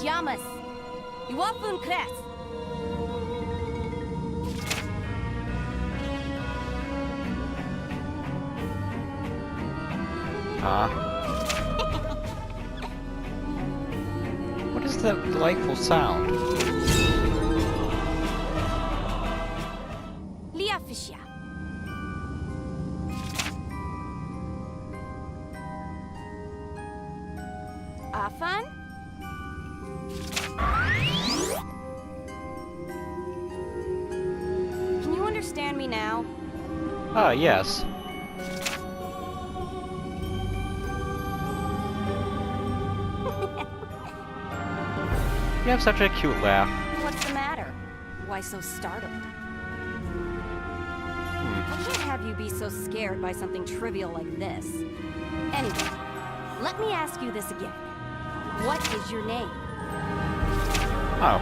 llamas? Iwafun Kres. What is that delightful sound? Liafisha. Afan? Can you understand me now? Yes. You have such a cute laugh. What's the matter? Why so startled? I can't have you be so scared by something trivial like this. Anyway, let me ask you this again. What is your name? Oh.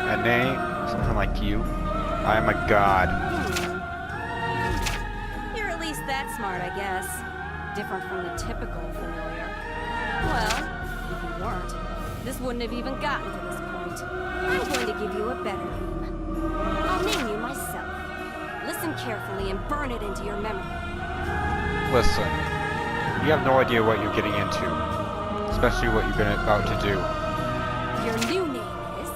A name? Something like you? I am a god. You're at least that smart, I guess. Different from the typical familiar. Well, if you weren't, this wouldn't have even gotten to this point. I'm going to give you a better name. I'll name you myself. Listen carefully and burn it into your memory. Listen, you have no idea what you're getting into. Especially what you've been about to do. Your new name is...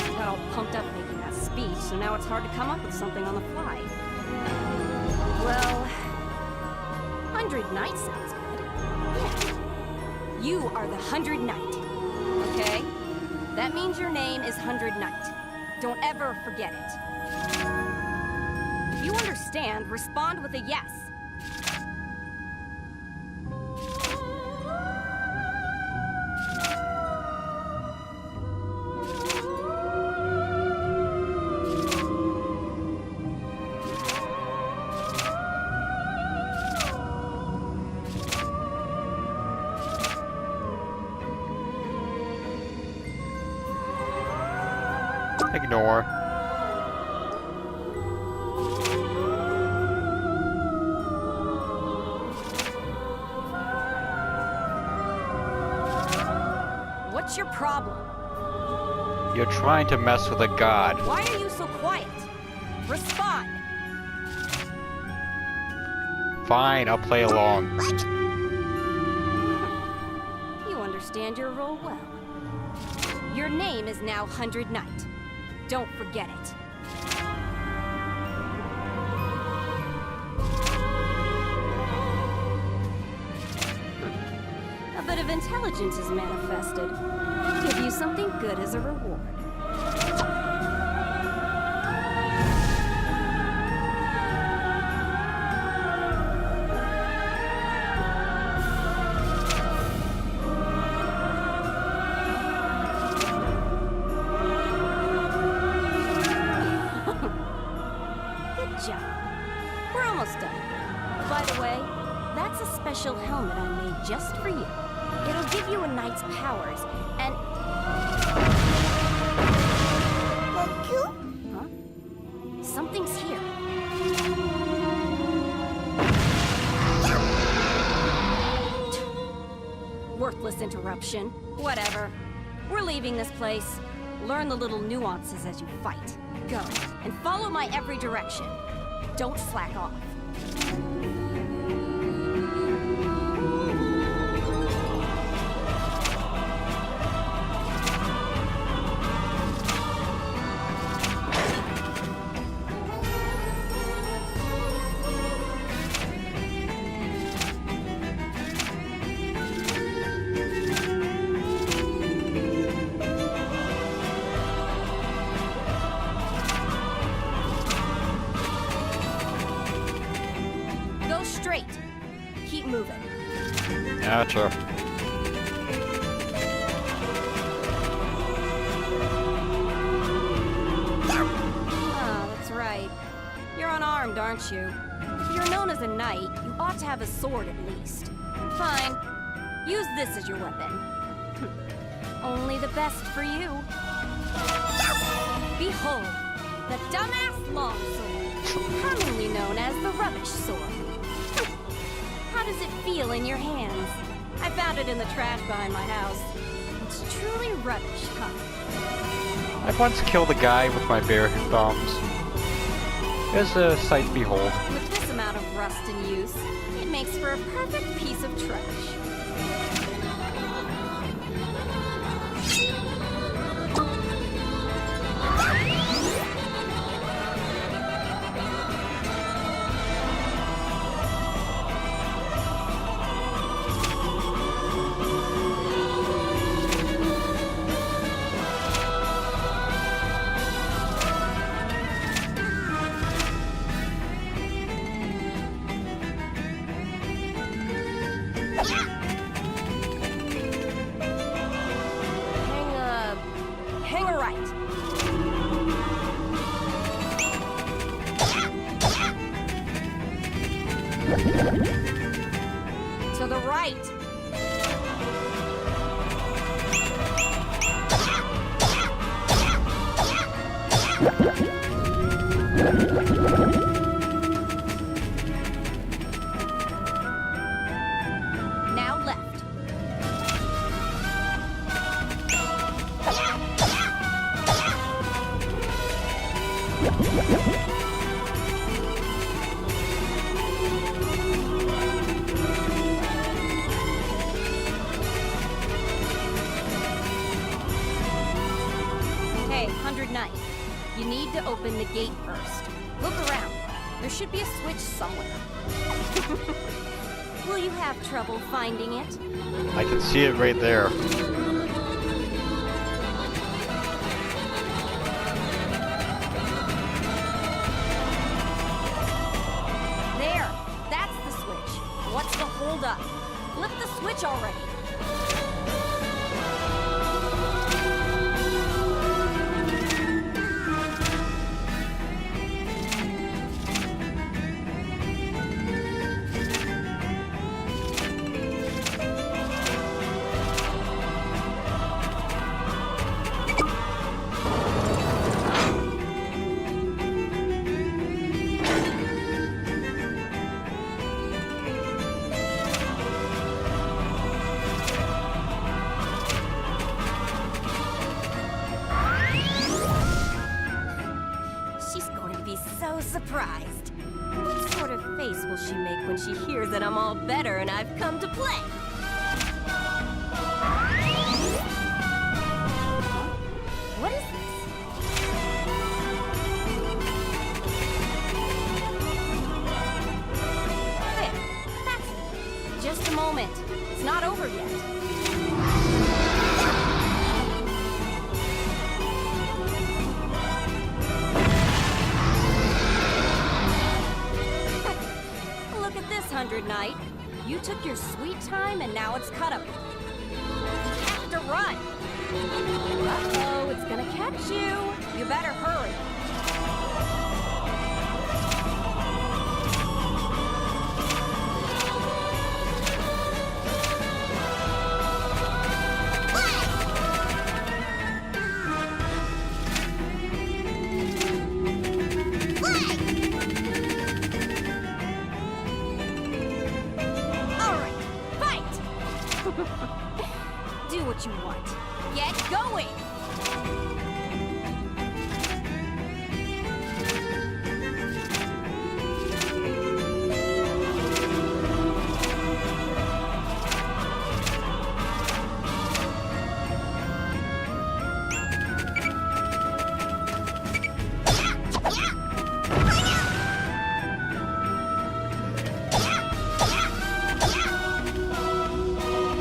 I got all pumped up making that speech, so now it's hard to come up with something on the fly. Well... 100 Knight sounds good. Yeah. You are the 100 Knight. Okay? That means your name is 100 Knight. Don't ever forget it. If you understand, respond with a yes. Ignore. What's your problem? You're trying to mess with a god. Why are you so quiet? Respond! Fine, I'll play along. You understand your role well. Your name is now 100 Knight. Don't forget it. A bit of intelligence is manifested. I'll give you something good as a reward. We're almost done. By the way, that's a special helmet I made just for you. It'll give you a knight's powers, and... Huh? Something's here. worthless interruption. Whatever. We're leaving this place. Learn the little nuances as you fight. Go, and follow my every direction. Don't slack off. Straight. Keep moving. Gotcha. Oh, that's right. You're unarmed, aren't you? If you're known as a knight, you ought to have a sword at least. Fine. Use this as your weapon. Only the best for you. Behold, the dumbass longsword, commonly known as the rubbish sword. How does it feel in your hands? I found it in the trash behind my house. It's truly rubbish, huh? I once killed a guy with my bare thumbs. It was a sight to behold. With this amount of rust in use, it makes for a perfect piece of trash. Hang a right. To the right. Now left. Hey, 100 Knight. You need to open the gate first. Look around. There should be a switch somewhere. Will you have trouble finding it? I can see it right there. There! That's the switch. What's the holdup? Flip the switch already. So surprised. What sort of face will she make when she hears that I'm all better and I've come to play? What is this? There, that's it. Just a moment. It's not over yet. Look at this, 100 Knight. You took your sweet time and now it's cut up. You have to run. Uh-oh, it's gonna catch you. You better hurry. Do what you want. Get going!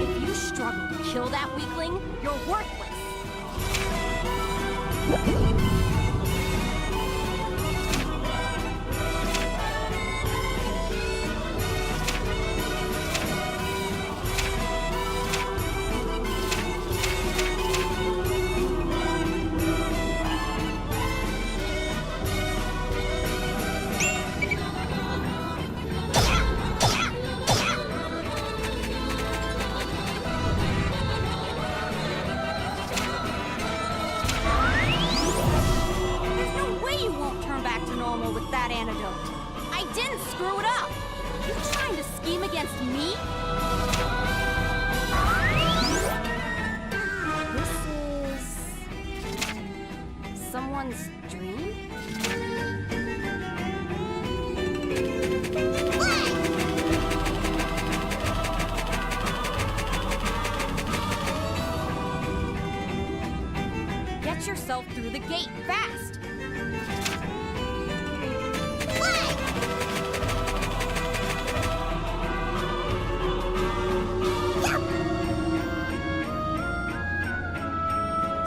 If you struggle to kill that weakling, you're worthless. There's no way you won't turn back to normal with that antidote. I didn't screw it up. You trying to scheme against me? This is someone's dream? Get yourself through the gate fast!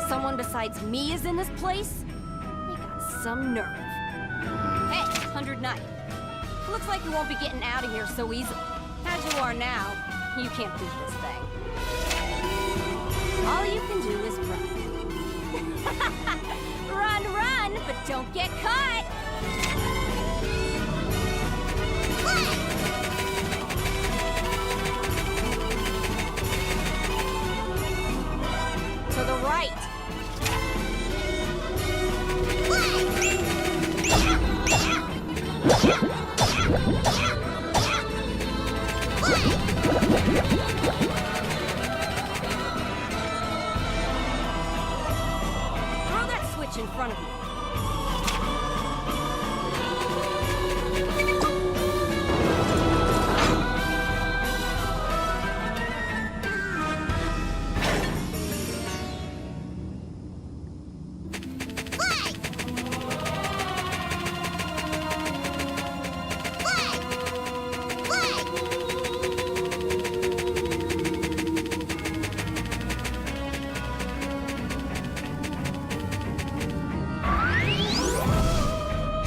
Someone besides me is in this place? They got some nerve. Hey, 109. Looks like you won't be getting out of here so easily. As you are now, you can't beat this thing. All you can do is run. Run, run, but don't get caught! To the right. Throw that switch in front of you.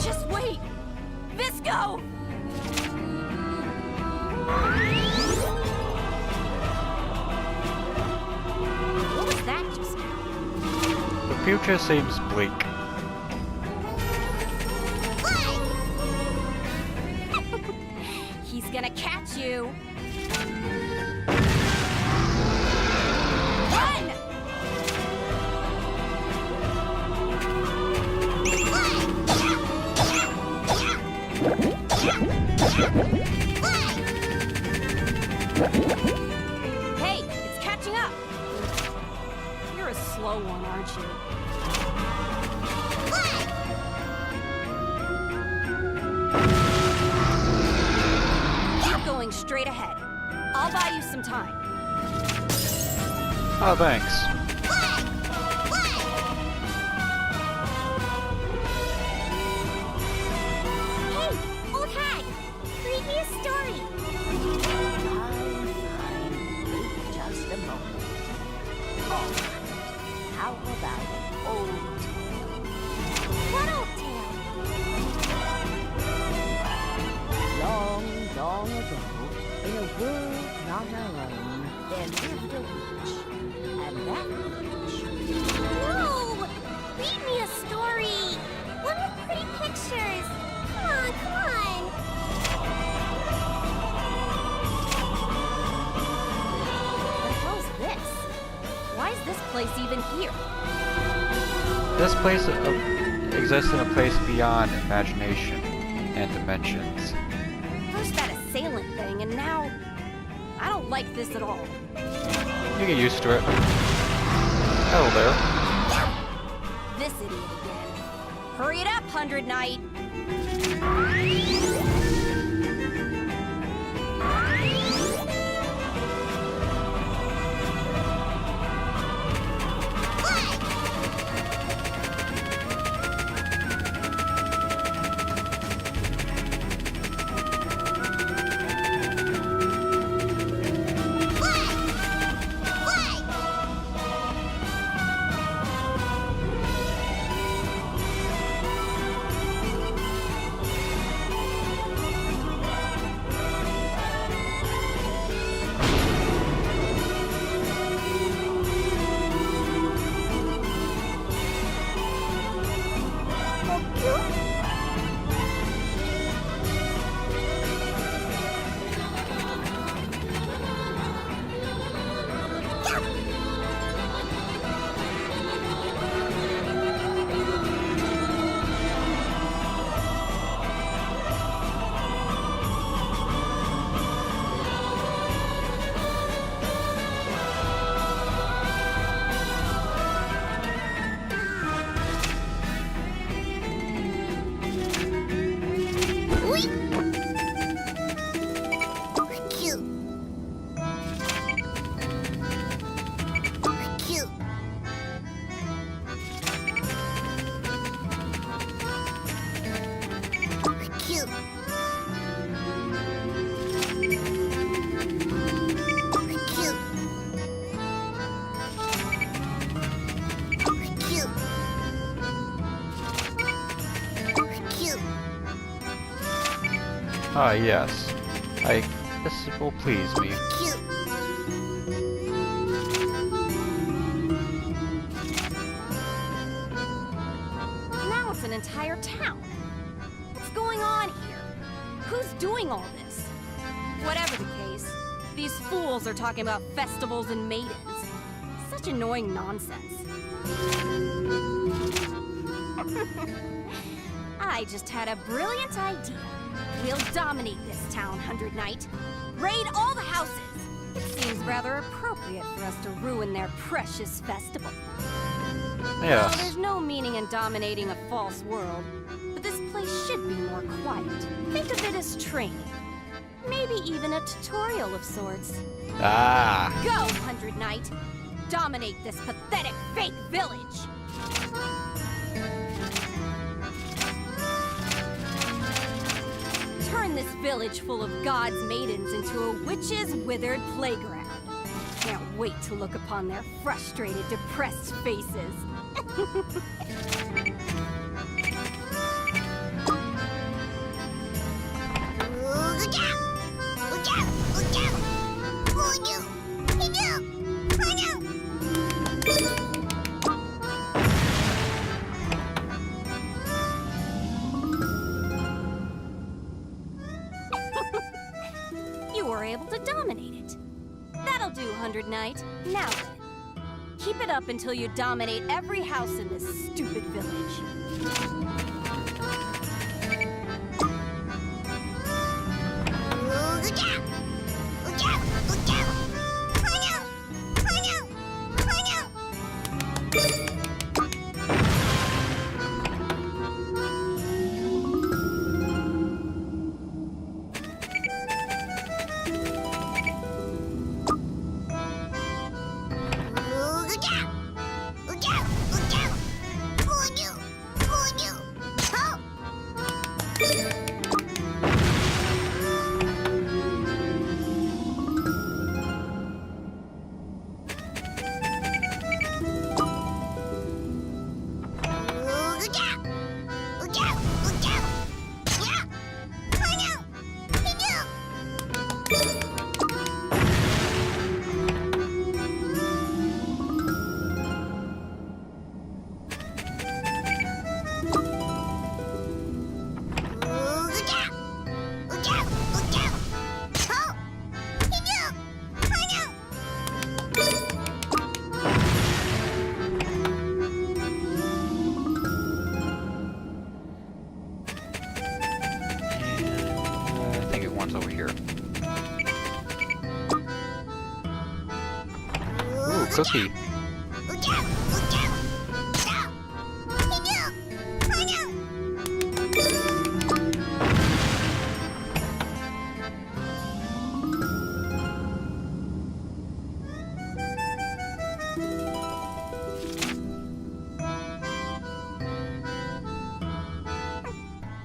Just wait! Visco! What was that just now? The future seems bleak. He's gonna catch you. Run! Hey, it's catching up. You're a slow one, aren't you? Keep going straight ahead. I'll buy you some time. Oh, thanks. Hey, old hag! Previous story! Fine. Wait just a moment. All right. How about an old tale? What old tale? Long ago, in a world not our own, there lived a witch. And that witch... Whoa! Read me a story! One with pretty pictures! Come on! What the hell's this? Why is this place even here? This place exists in a place beyond imagination and dimensions. First that assailant thing, and now I don't like this at all. You get used to it. Hello there. This idiot again. Hurry it up, 100 Knight. Ah, yes. I guess it will please me. Now it's an entire town. What's going on here? Who's doing all this? Whatever the case, these fools are talking about festivals and maidens. Such annoying nonsense. I just had a brilliant idea. We'll dominate this town, 100 Knight. Raid all the houses. It seems rather appropriate for us to ruin their precious festival. Yes. Well, there's no meaning in dominating a false world, but this place should be more quiet. Think of it as training. Maybe even a tutorial of sorts. Ah. Go, 100 Knight! Dominate this pathetic fake village! Turn this village full of God's maidens into a witch's withered playground. Can't wait to look upon their frustrated, depressed faces. You were able to dominate it. That'll do, 100 Knight. Now then, keep it up until you dominate every house in this stupid village. cookie.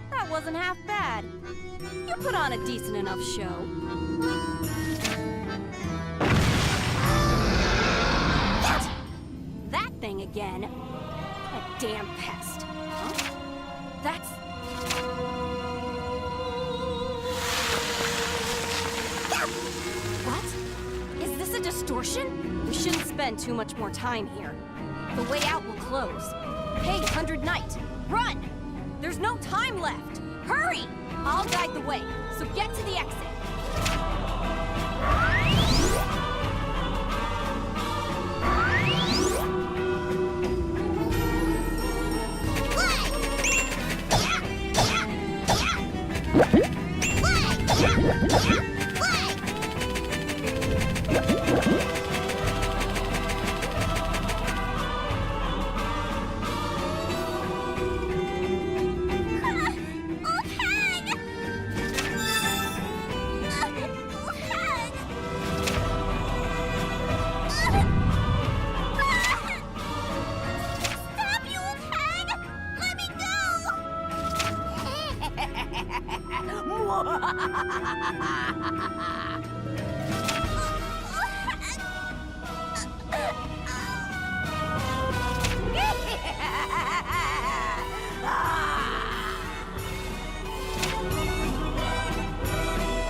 That wasn't half bad. You put on a decent enough show. That thing again. A damn pest. Huh? That's... What? Is this a distortion? We shouldn't spend too much more time here. The way out will close. Hey, 100 Knight, run! There's no time left! Hurry! I'll guide the way, so get to the exit.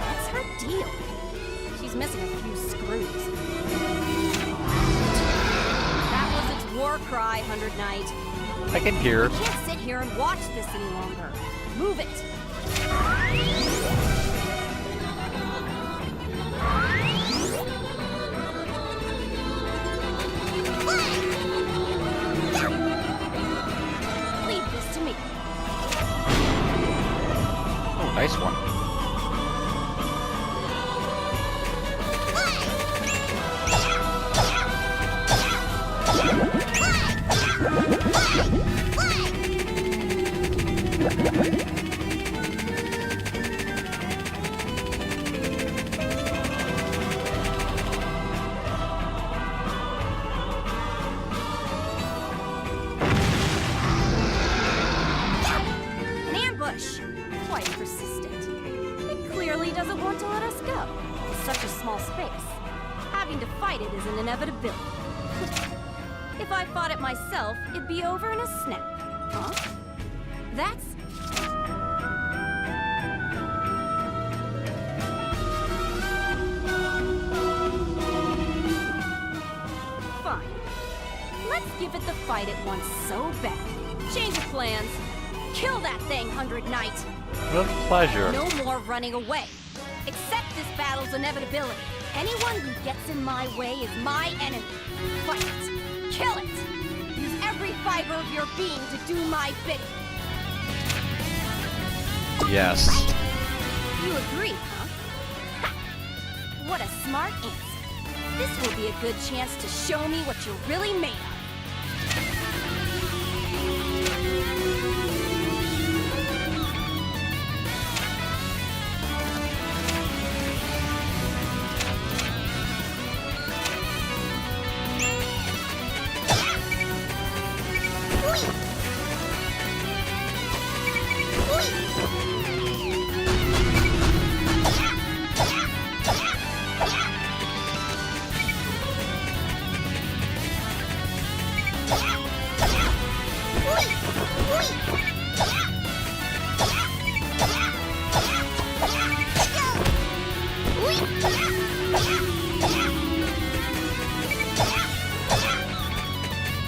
What's her deal? She's missing a few screws. That was its war cry, 100 Knight. I can hear. I can't sit here and watch this any longer. Move it. Leave this to me. Oh, nice one. An ambush. Quite persistent. It clearly doesn't want to let us go. It's such a small space. Having to fight it is an inevitability. If I fought it myself, it'd be over in a snap. Huh? That's... Fine. Let's give it the fight it wants so bad. Change of plans. Kill that thing, 100 Knight. With pleasure. No more running away. Accept this battle's inevitability. Anyone who gets in my way is my enemy. Fight it. Kill it. Use every fiber of your being to do my bidding. Yes. You agree, huh? Ha! What a smart answer. This will be a good chance to show me what you're really made of.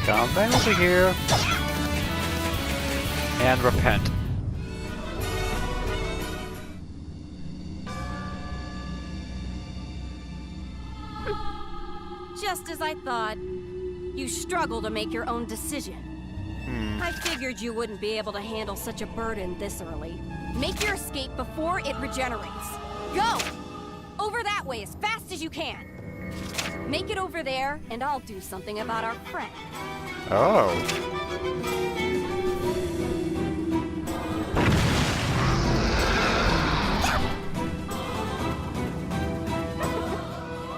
Come back over here. And repent. Just as I thought. You struggle to make your own decision. I figured you wouldn't be able to handle such a burden this early. Make your escape before it regenerates. Go! Over that way as fast as you can. Make it over there, and I'll do something about our friend. Oh.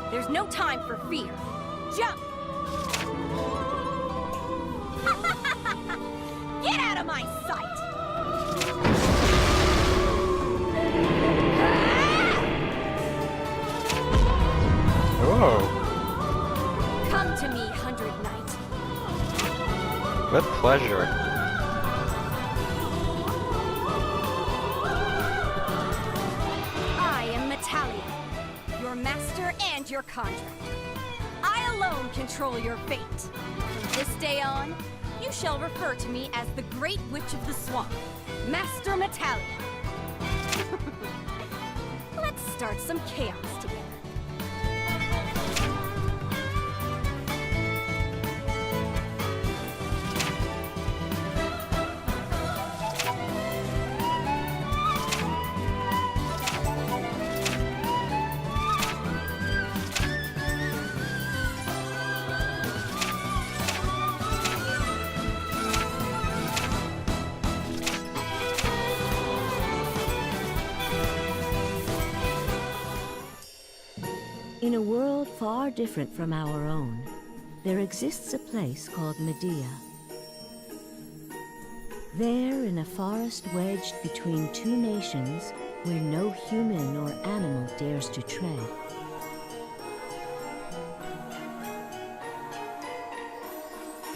There's no time for fear. Jump! Get out of my sight! Oh. Come to me, 100 Knight. With pleasure. I am Metalia, your master and your contract. I alone control your fate. From this day on, you shall refer to me as the Great Witch of the Swamp, Master Metalia. Let's start some chaos together. In a world far different from our own, there exists a place called Medea. There, in a forest wedged between two nations, where no human or animal dares to tread,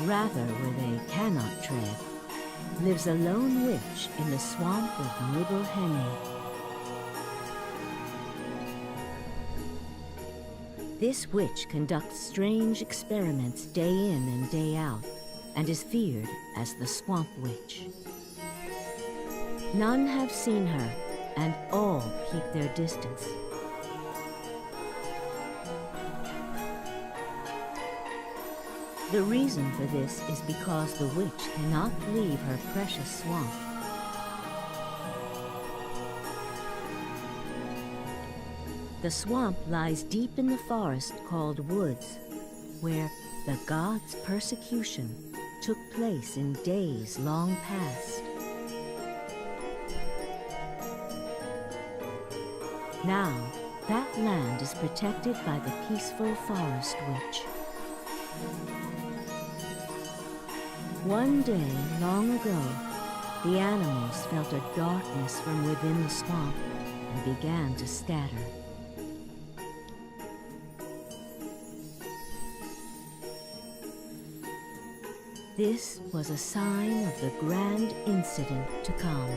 rather where they cannot tread, lives a lone witch in the swamp of Nibelhenge. This witch conducts strange experiments day in and day out, and is feared as the Swamp Witch. None have seen her, and all keep their distance. The reason for this is because the witch cannot leave her precious swamp. The swamp lies deep in the forest called Woods, where the gods' persecution took place in days long past. Now, that land is protected by the peaceful Forest Witch. One day, long ago, the animals felt a darkness from within the swamp and began to scatter. This was a sign of the grand incident to come.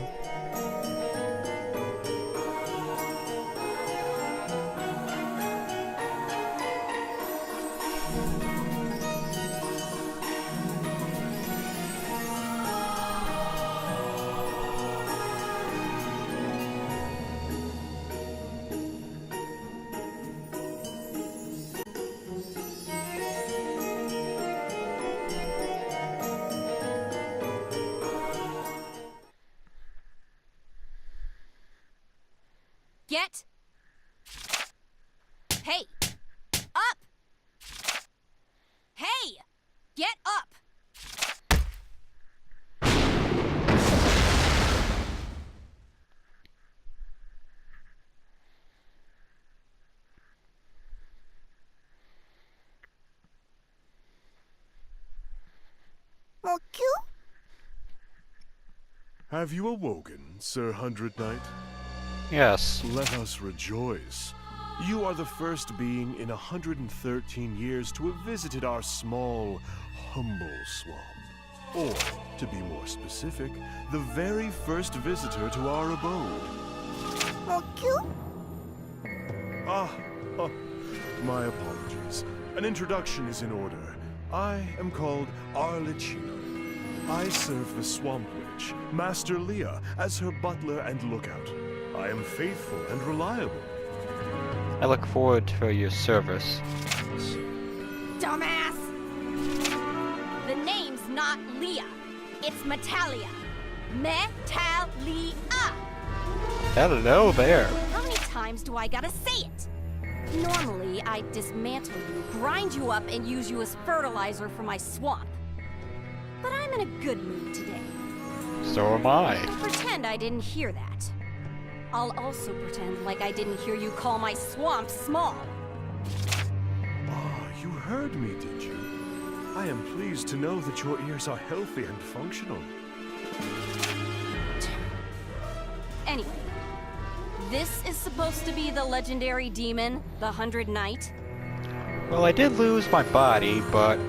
Get! Hey! Up! Hey! Get up! Have you awoken, Sir 100 Knight? Yes. Let us rejoice. You are the first being in 113 years to have visited our small, humble swamp. Or, to be more specific, the very first visitor to our abode. My apologies. An introduction is in order. I am called Arlecchino. I serve the Swamp Witch, Master Leah, as her butler and lookout. I am faithful and reliable. I look forward to your service. Dumbass! The name's not Leah. It's Metalia. Metalia! Hello there. How many times do I gotta say it? Normally, I'd dismantle you, grind you up, and use you as fertilizer for my swamp. But I'm in a good mood today. So am I. Pretend I didn't hear that. I'll also pretend like I didn't hear you call my swamp small. Ah, you heard me, did you? I am pleased to know that your ears are healthy and functional. Anyway, this is supposed to be the legendary demon, the 100 Knight. Well, I did lose my body, but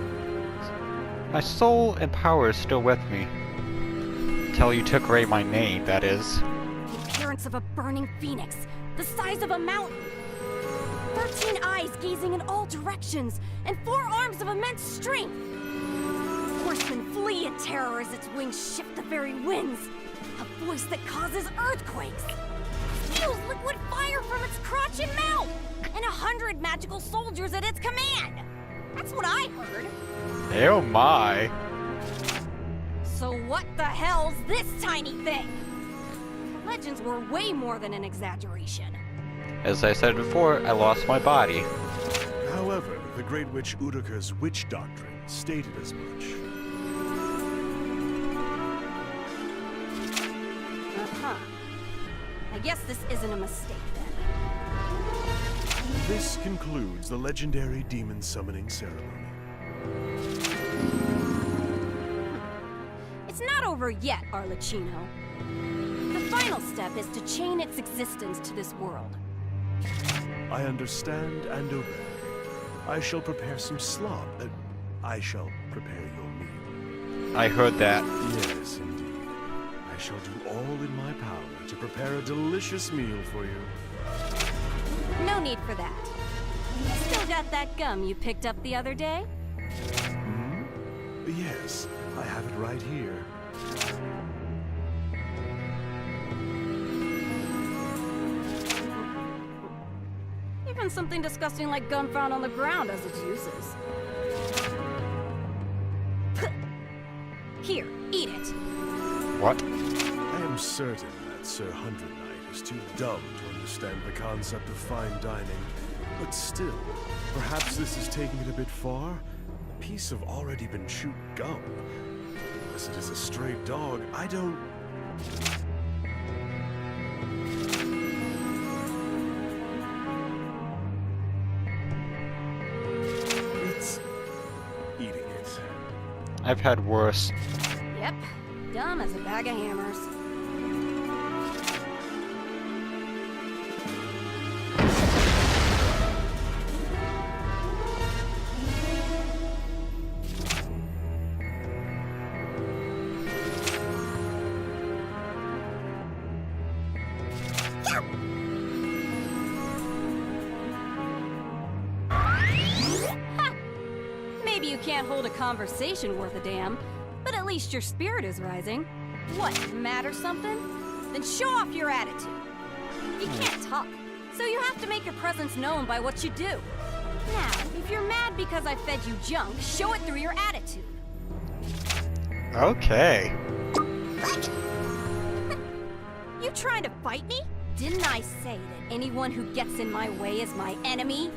my soul and power is still with me. Till you took away my name, that is. The appearance of a burning phoenix, the size of a mountain. 13 eyes gazing in all directions, and 4 arms of immense strength. Horsemen flee in terror as its wings shift the very winds. A voice that causes earthquakes. Spews liquid fire from its crotch and mouth. And 100 magical soldiers at its command. That's what I heard. Oh my. So what the hell's this tiny thing? Legends were way more than an exaggeration. As I said before, I lost my body. However, the great witch Udoka's witch doctrine stated as much. Uh-huh. I guess this isn't a mistake then. This concludes the legendary demon summoning ceremony. It's not over yet, Arlecchino. The final step is to chain its existence to this world. I understand and obey. I shall prepare some slop. I shall prepare your meal. I heard that. Yes, indeed. I shall do all in my power to prepare a delicious meal for you. No need for that. You still got that gum you picked up the other day? Hmm? Yes, I have it right here. Even something disgusting like gum found on the ground has its uses. Here, eat it. What? I am certain that Sir Hundred Knight is too dumb to understand the concept of fine dining. But still, perhaps this is taking it a bit far. A piece of already been chewed gum. Unless it is a stray dog, I don't... It's eating it. I've had worse. Yep, dumb as a bag of hammers. Maybe you can't hold a conversation worth a damn, but at least your spirit is rising. What, mad or something? Then show off your attitude. You can't talk, so you have to make your presence known by what you do. Now, if you're mad because I fed you junk, show it through your attitude. Okay. You trying to fight me? Didn't I say that anyone who gets in my way is my enemy?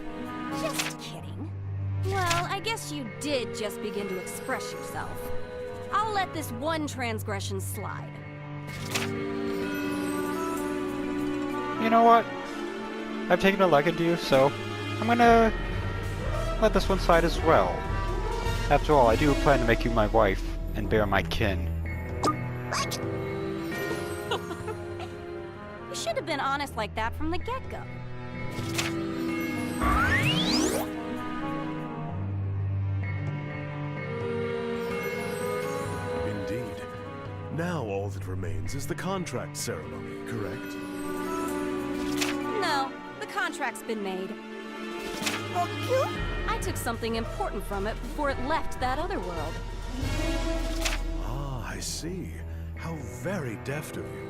Just kidding. Well, I guess you did just begin to express yourself. I'll let this one transgression slide. You know what? I've taken a liking to you, so I'm gonna let this one slide as well. After all, I do plan to make you my wife and bear my kin. You should have been honest like that from the get-go. Indeed. Now all that remains is the contract ceremony, correct? No, the contract's been made. I took something important from it before it left that other world. Ah, I see. How very deft of you.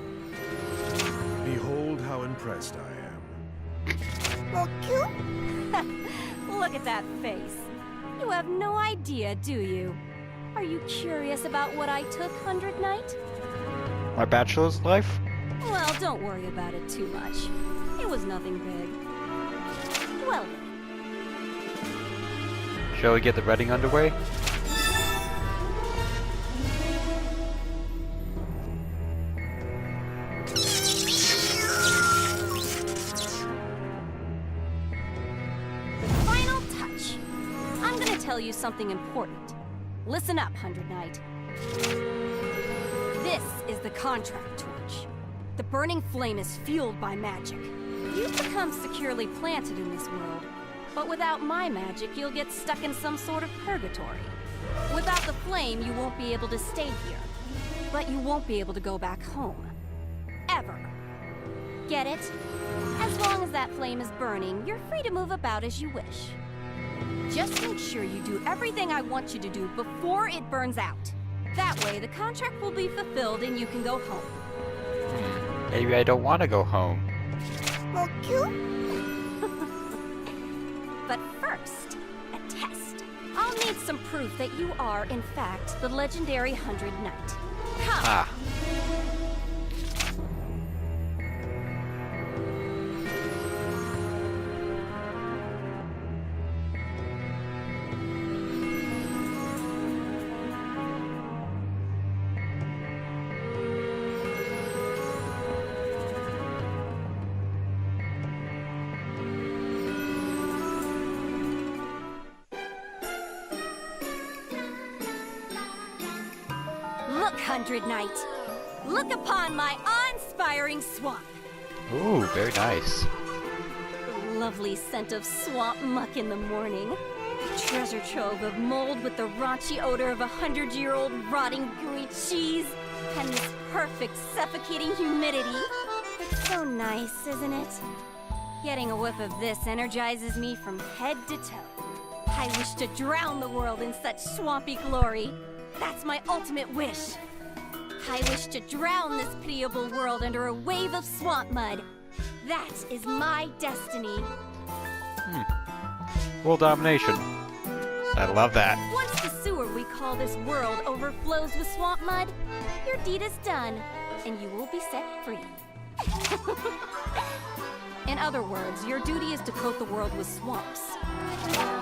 Behold how impressed I am. Look at that face. You have no idea, do you? Are you curious about what I took, 100 Knight? My bachelor's life? Well, don't worry about it too much. It was nothing big. Well then. Shall we get the wedding underway? Final touch. I'm gonna tell you something important. Listen up, 100 Knight. This is the contract torch. The burning flame is fueled by magic. You've become securely planted in this world, but without my magic, you'll get stuck in some sort of purgatory. Without the flame, you won't be able to stay here, but you won't be able to go back home. Ever. Get it? As long as that flame is burning, you're free to move about as you wish. Just make sure you do everything I want you to do before it burns out. That way, the contract will be fulfilled and you can go home. Maybe I don't want to go home. But first, a test. I'll need some proof that you are, in fact, the legendary 100 Knight. Come! Ah. Look, 100 Knight. Look upon my awe-inspiring swamp. Ooh, very nice. Lovely scent of swamp muck in the morning. Treasure trove of mold with the raunchy odor of 100-year-old rotting gooey cheese. And this perfect suffocating humidity. It's so nice, isn't it? Getting a whiff of this energizes me from head to toe. I wish to drown the world in such swampy glory. That's my ultimate wish. I wish to drown this pitiable world under a wave of swamp mud. That is my destiny. World domination. I love that. Once the sewer we call this world overflows with swamp mud, your deed is done, and you will be set free. In other words, your duty is to coat the world with swamps.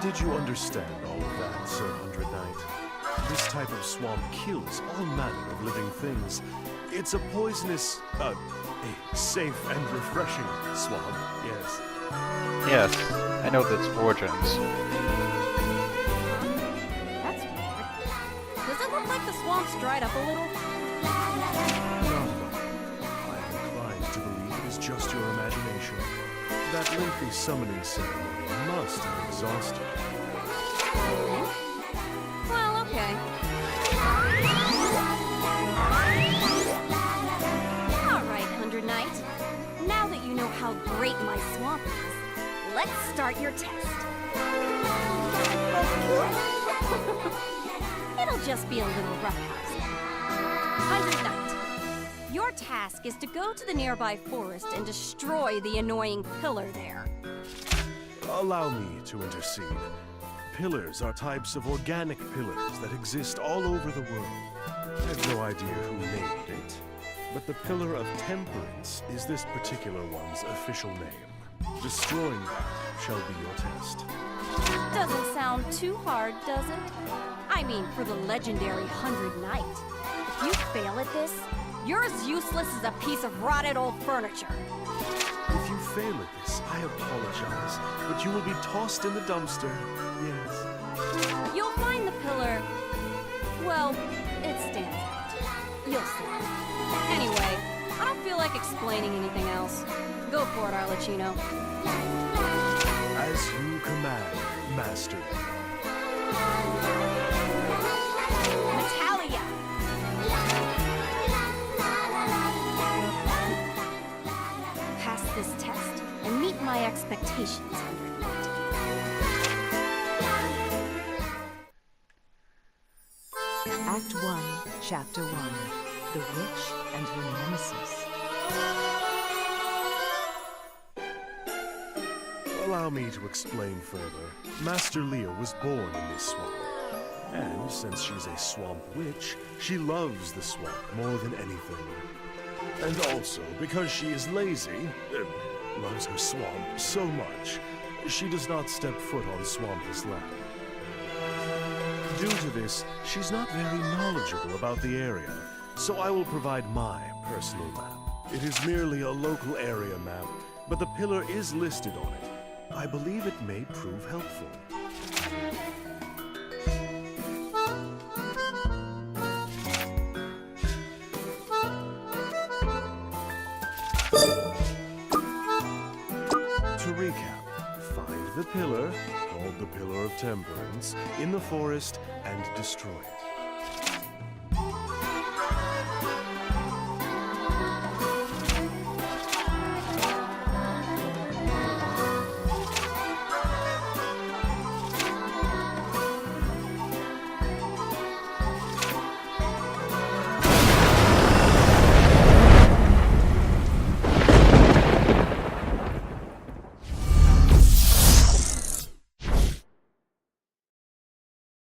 Did you understand all of that, Sir 100 Knight? This type of swamp kills all manner of living things. It's a poisonous, a safe and refreshing swamp, yes. Yes, I know its origins. That's weird. Does it look like the swamp's dried up a little? Not at all. I am inclined to believe it is just your imagination. That lengthy summoning ceremony must have exhausted you. Well, okay. All right, 100 Knight. Now that you know how great my swamp is, let's start your test. It'll just be a little roughhousing. 100 Knight, your task is to go to the nearby forest and destroy the annoying pillar there. Allow me to intercede. Pillars are types of organic pillars that exist all over the world. I have no idea who named it, but the Pillar of Temperance is this particular one's official name. Destroying that shall be your test. Doesn't sound too hard, does it? I mean, for the legendary 100 Knight. If you fail at this, you're as useless as a piece of rotted old furniture. If you fail at this, I apologize, but you will be tossed in the dumpster. Yes. You'll find the pillar. Well, it stands out. You'll see. Anyway, I don't feel like explaining anything else. Go for it, Arlecchino. As you command, Master. Natalia! Pass this test and meet my expectations, 100 Knight. Act 1, Chapter 1, The Witch and Her Nemesis. Allow me to explain further. Master Leah was born in this swamp. And since she's a swamp witch, she loves the swamp more than anything. And also, because she is lazy, loves her swamp so much, she does not step foot on Swampus land. Due to this, she's not very knowledgeable about the area, so I will provide my personal map. It is merely a local area map, but the pillar is listed on it. I believe it may prove helpful. To recap, find the pillar, called the Pillar of Temperance, in the forest and destroy it.